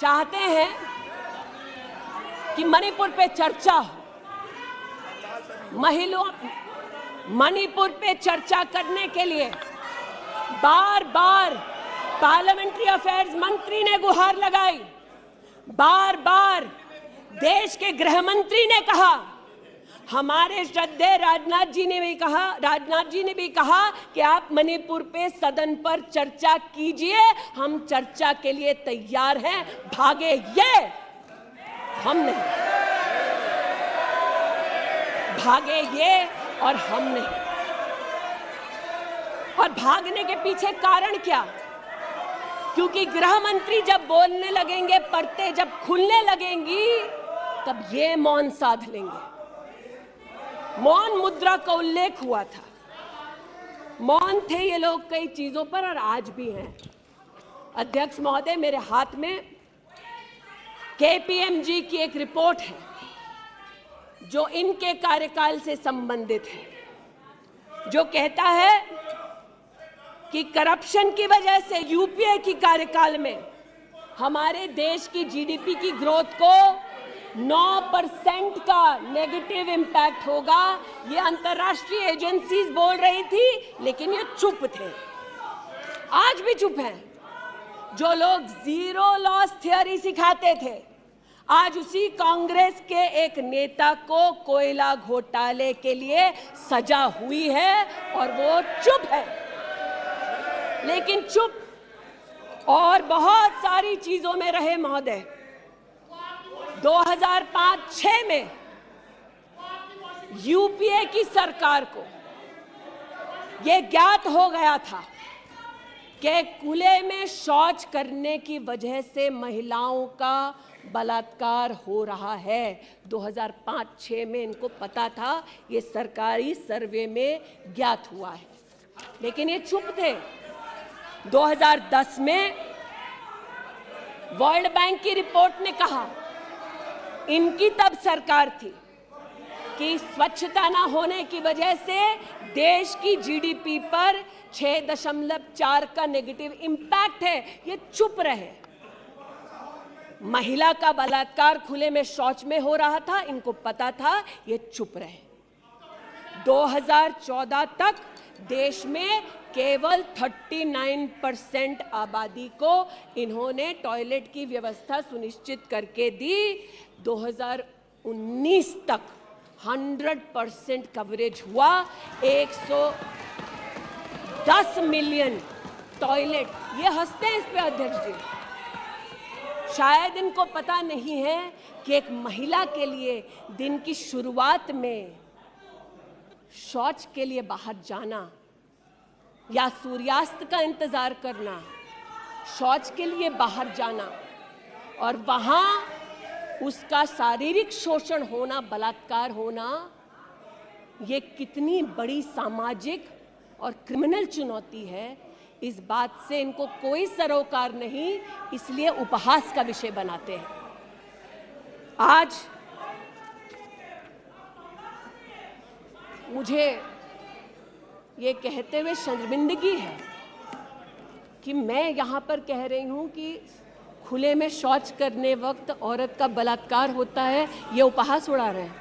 चाहते हैं कि मणिपुर पे चर्चा हो। मणिपुर पे चर्चा करने के लिए बार बार पार्लियामेंट्री अफेयर्स मंत्री ने गुहार लगाई, बार बार देश के गृह मंत्री ने कहा, हमारे श्रद्धेय राजनाथ जी ने भी कहा कि आप मणिपुर पे सदन पर चर्चा कीजिए, हम चर्चा के लिए तैयार हैं, भागे ये, हम नहीं, भागे ये और हम नहीं। और भागने के पीछे कारण क्या? क्योंकि गृह मंत्री जब बोलने लगेंगे, परतें जब खुलने लगेंगी, तब ये मौन साध लेंगे। मौन मुद्रा का उल्लेख हुआ था, मौन थे ये लोग कई चीजों पर और आज भी हैं। अध्यक्ष महोदय, मेरे हाथ में KPMG की एक रिपोर्ट है जो इनके कार्यकाल से संबंधित है, जो कहता है कि करप्शन की वजह से यूपीए की कार्यकाल में हमारे देश की जीडीपी की ग्रोथ को 9% का नेगेटिव इम्पैक्ट होगा। ये अंतर्राष्ट्रीय एजेंसीज बोल रही थी, लेकिन ये चुप थे, आज भी चुप हैं। जो लोग जीरो लॉस थ्योरी सिखाते थे, आज उसी कांग्रेस के एक नेता को कोयला घोटाले के लिए सजा हुई है और वो चुप है। लेकिन चुप और बहुत सारी चीजों में रहे महोदय। 2005-06 में यूपीए की सरकार को यह ज्ञात हो गया था कि खुले में शौच करने की वजह से महिलाओं का बलात्कार हो रहा है। 2005-06 में इनको पता था, ये सरकारी सर्वे में ज्ञात हुआ है, लेकिन ये चुप थे। 2010 में वर्ल्ड बैंक की रिपोर्ट ने कहा, इनकी तब सरकार थी, कि स्वच्छता ना होने की वजह से देश की जीडीपी पर 6.4 का नेगेटिव इम्पैक्ट है। ये चुप रहे। महिला का बलात्कार खुले में शौच में हो रहा था, इनको पता था, ये चुप रहे। 2014 तक देश में केवल 39% आबादी को इन्होंने टॉयलेट की व्यवस्था सुनिश्चित करके दी। 2019 तक 100% कवरेज हुआ। 110 मिलियन टॉयलेट। ये हंसते हैं इस पे अध्यक्ष जी, शायद इनको पता नहीं है कि एक महिला के लिए दिन की शुरुआत में शौच के लिए बाहर जाना या सूर्यास्त का इंतजार करना, शौच के लिए बाहर जाना और वहां उसका शारीरिक शोषण होना, बलात्कार होना, ये कितनी बड़ी सामाजिक और क्रिमिनल चुनौती है, इस बात से इनको कोई सरोकार नहीं, इसलिए उपहास का विषय बनाते हैं। आज मुझे ये कहते हुए शर्मिंदगी है कि मैं यहाँ पर कह रही हूँ कि खुले में शौच करने वक्त औरत का बलात्कार होता है, ये उपहास उड़ा रहे हैं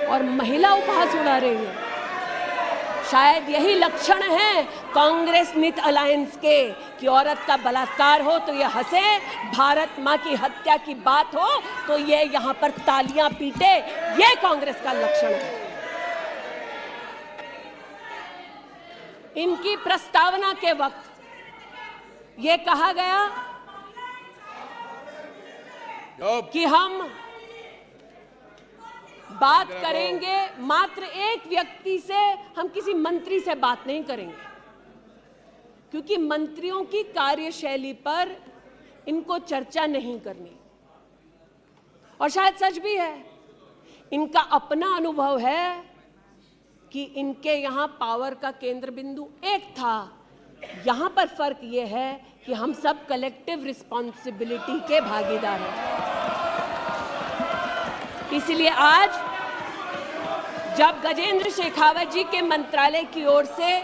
और महिला उपहास उड़ा रही है। शायद यही लक्षण है कांग्रेस नित अलायंस के कि औरत का बलात्कार हो तो ये हंसे, भारत माँ की हत्या की बात हो तो ये यहाँ पर तालियां पीटे, ये कांग्रेस का लक्षण है। इनकी प्रस्तावना के वक्त ये कहा गया कि हम बात करेंगे मात्र एक व्यक्ति से, हम किसी मंत्री से बात नहीं करेंगे, क्योंकि मंत्रियों की कार्यशैली पर इनको चर्चा नहीं करनी। और शायद सच भी है, इनका अपना अनुभव है कि इनके यहाँ पावर का केंद्र बिंदु एक था। यहाँ पर फर्क ये है कि हम सब कलेक्टिव रिस्पॉन्सिबिलिटी के भागीदार हैं। इसलिए आज जब गजेंद्र शेखावत जी के मंत्रालय की ओर से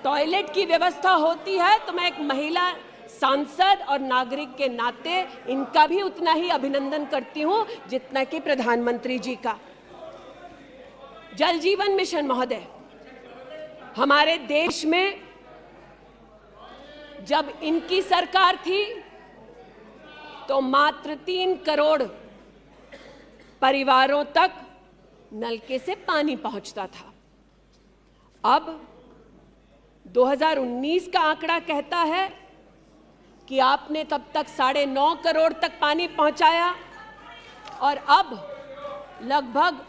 टॉयलेट की व्यवस्था होती है तो मैं एक महिला सांसद और नागरिक के नाते इनका भी उतना ही अभिनंदन करती हूं जितना कि प्रधानमंत्री जी का। जल जीवन मिशन महोदय, हमारे देश में जब इनकी सरकार थी तो मात्र 3 करोड़ परिवारों तक नलके से पानी पहुंचता था। अब 2019 का आंकड़ा कहता है कि आपने तब तक 9.5 करोड़ तक पानी पहुंचाया और अब लगभग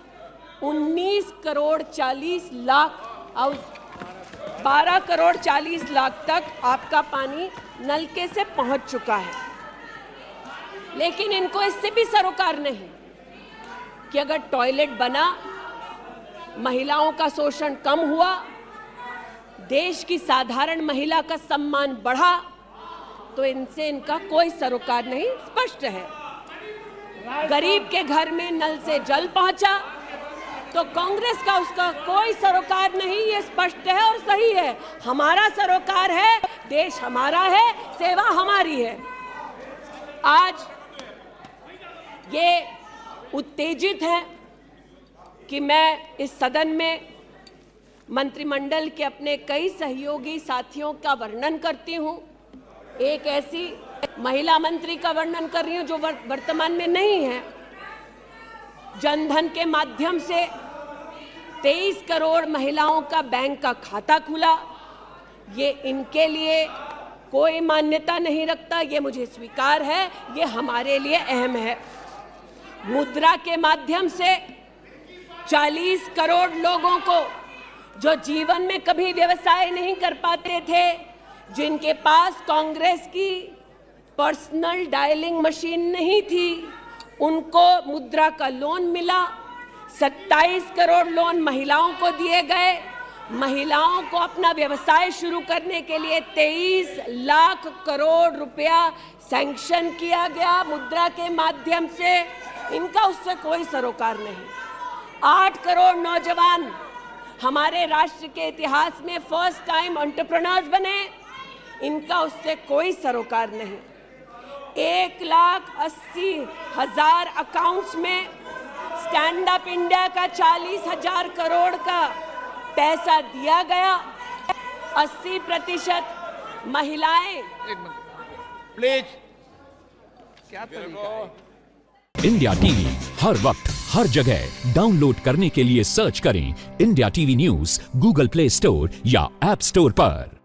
19 करोड़ 40 लाख और 12 करोड़ 40 लाख तक आपका पानी नलके से पहुंच चुका है। लेकिन इनको इससे भी सरोकार नहीं कि अगर टॉयलेट बना, महिलाओं का शोषण कम हुआ, देश की साधारण महिला का सम्मान बढ़ा, तो इनसे इनका कोई सरोकार नहीं। स्पष्ट है, गरीब के घर में नल से जल पहुंचा तो कांग्रेस का उसका कोई सरोकार नहीं। ये स्पष्ट है और सही है। हमारा सरोकार है, देश हमारा है, सेवा हमारी है। आज ये उत्तेजित है कि मैं इस सदन में मंत्रिमंडल के अपने कई सहयोगी साथियों का वर्णन करती हूं। एक ऐसी महिला मंत्री का वर्णन कर रही हूं जो वर्तमान में नहीं है। जनधन के माध्यम से 23 करोड़ महिलाओं का बैंक का खाता खुला। ये इनके लिए कोई मान्यता नहीं रखता, ये मुझे स्वीकार है, ये हमारे लिए अहम है। मुद्रा के माध्यम से 40 करोड़ लोगों को जो जीवन में कभी व्यवसाय नहीं कर पाते थे, जिनके पास कांग्रेस की पर्सनल डायलिंग मशीन नहीं थी, उनको मुद्रा का लोन मिला। 27 करोड़ लोन महिलाओं को दिए गए। महिलाओं को अपना व्यवसाय शुरू करने के लिए 23 लाख करोड़ रुपया सैंक्शन किया गया मुद्रा के माध्यम से। इनका उससे कोई सरोकार नहीं। 8 करोड़ नौजवान हमारे राष्ट्र के इतिहास में फर्स्ट टाइम एंटरप्रेन्योर्स बने। इनका उससे कोई सरोकार नहीं। 1,80,000 अकाउंट्स में स्टैंड अप इंडिया का 40,000 करोड़ का पैसा दिया गया। 80% महिलाएं। प्लीज, क्या तरीका है? इंडिया टीवी हर वक्त हर जगह डाउनलोड करने के लिए सर्च करें India TV news Google play store या ऐप स्टोर पर।